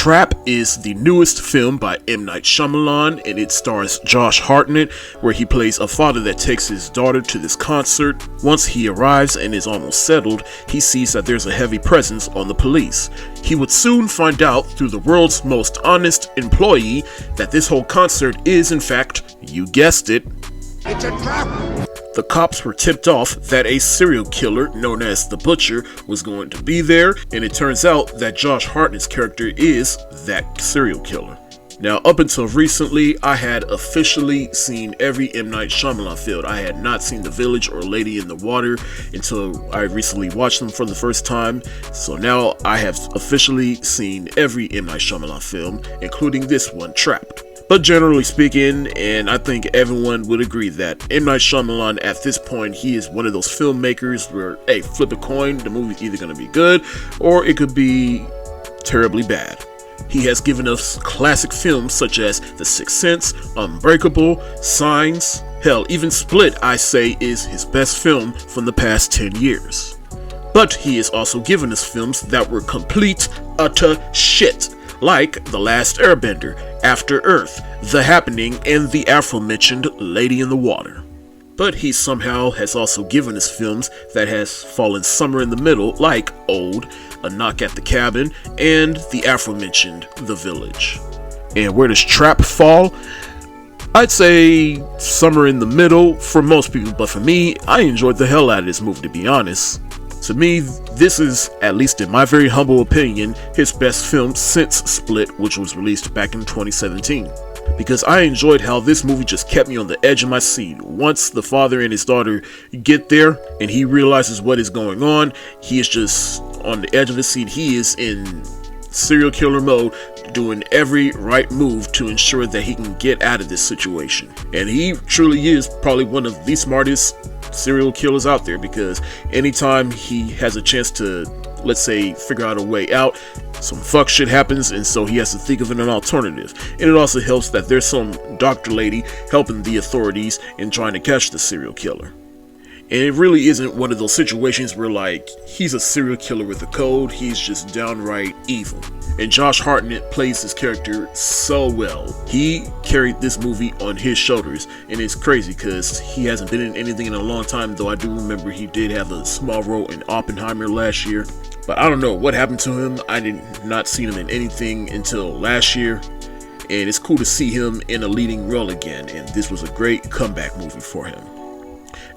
Trap is the newest film by M. Night Shyamalan, and it stars Josh Hartnett, where he plays a father that takes his daughter to this concert. Once he arrives and is almost settled, he sees that there's a heavy presence on the police. He would soon find out through the world's most honest employee that this whole concert is, in fact, you guessed it, it's a trap! The cops were tipped off that a serial killer known as the Butcher was going to be there, and it turns out that Josh Hartnett's character is that serial killer. Now, up until recently, I had officially seen every M. Night Shyamalan film. I had not seen The Village or Lady in the Water until I recently watched them for the first time. So now I have officially seen every M. Night Shyamalan film, including this one, Trapped. But generally speaking, and I think everyone would agree that M. Night Shyamalan at this point, he is one of those filmmakers where, hey, flip a coin, the movie's either going to be good or it could be terribly bad. He has given us classic films such as The Sixth Sense, Unbreakable, Signs, hell, even Split, I say, is his best film from the past 10 years. But he has also given us films that were complete, utter shit, like The Last Airbender, After Earth, The Happening, and the aforementioned Lady in the Water. But he somehow has also given us films that has fallen somewhere in the middle, like Old, A Knock at the Cabin, and the aforementioned The Village. And where does Trap fall? I'd say somewhere in the middle for most people, but for me, I enjoyed the hell out of this movie, to be honest. To me, this is, at least in my very humble opinion, his best film since Split, which was released back in 2017. Because I enjoyed how this movie just kept me on the edge of my seat. Once the father and his daughter get there and he realizes what is going on, he is just on the edge of his seat. He is in serial killer mode, doing every right move to ensure that he can get out of this situation. And he truly is probably one of the smartest serial killers out there, because anytime he has a chance to, let's say, figure out a way out, some fuck shit happens, and so he has to think of an alternative. And it also helps that there's some doctor lady helping the authorities in trying to catch the serial killer. And it really isn't one of those situations where, like, he's a serial killer with a code. He's just downright evil. And Josh Hartnett plays his character so well. He carried this movie on his shoulders. And it's crazy because he hasn't been in anything in a long time, though I do remember he did have a small role in Oppenheimer last year. But I don't know what happened to him. I did not see him in anything until last year. And it's cool to see him in a leading role again. And this was a great comeback movie for him.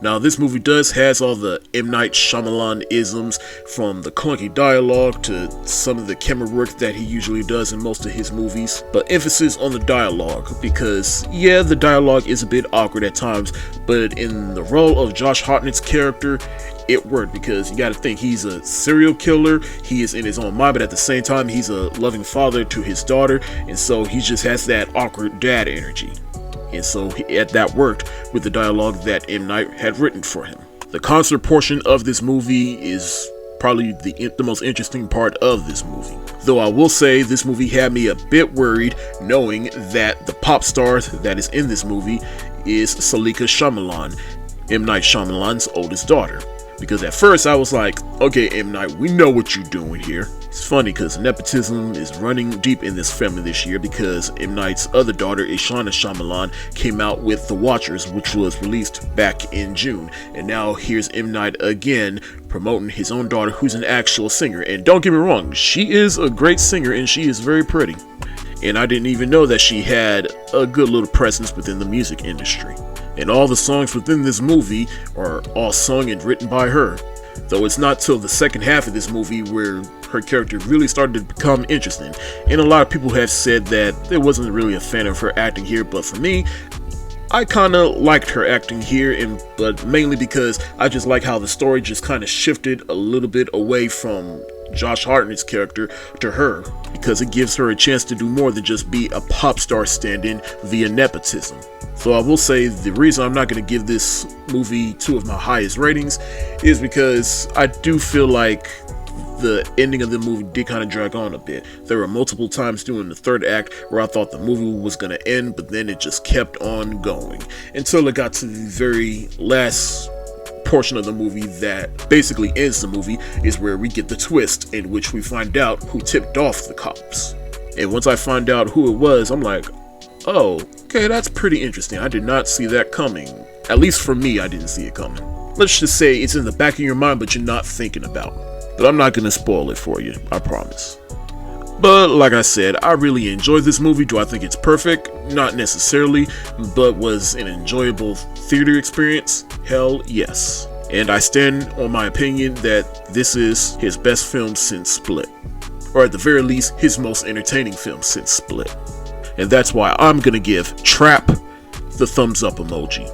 Now, this movie has all the M. Night Shyamalan isms, from the clunky dialogue to some of the camera work that he usually does in most of his movies, but emphasis on the dialogue, because yeah, the dialogue is a bit awkward at times, but in the role of Josh Hartnett's character, it worked, because you gotta think, he's a serial killer, he is in his own mind, but at the same time, he's a loving father to his daughter, and so he just has that awkward dad energy. And so that worked with the dialogue that M. Night had written for him. The concert portion of this movie is probably the most interesting part of this movie. Though I will say this movie had me a bit worried, knowing that the pop star that is in this movie is Saleka Shyamalan, M. Night Shyamalan's oldest daughter. Because at first I was like, okay, M. Night, we know what you're doing here. It's funny because nepotism is running deep in this family this year, because M. Night's other daughter, Ishana Shyamalan, came out with The Watchers, which was released back in June. And now here's M. Night again promoting his own daughter, who's an actual singer. And don't get me wrong, she is a great singer and she is very pretty. And I didn't even know that she had a good little presence within the music industry. And all the songs within this movie are all sung and written by her. Though it's not till the second half of this movie where her character really started to become interesting. And a lot of people have said that they wasn't really a fan of her acting here, but for me, I kinda liked her acting here, but mainly because I just like how the story just kinda shifted a little bit away from Josh Hartnett's character to her, because it gives her a chance to do more than just be a pop star stand-in via nepotism. So I will say the reason I'm not going to give this movie 2 of my highest ratings is because I do feel like the ending of the movie did kind of drag on a bit. There were multiple times during the third act where I thought the movie was going to end, but then it just kept on going until it got to the very last portion of the movie that basically ends the movie, is where we get the twist in which we find out who tipped off the cops. And once I find out who it was, I'm like, oh, okay, that's pretty interesting. I did not see that coming. At least for me, I didn't see it coming. Let's just say it's in the back of your mind, but you're not thinking about it. But I'm not gonna spoil it for you, I promise. But like I said, I really enjoyed this movie. Do I think it's perfect? Not necessarily, but was an enjoyable theater experience? Hell yes. And I stand on my opinion that this is his best film since Split. Or at the very least, his most entertaining film since Split. And that's why I'm gonna give Trap the thumbs up emoji.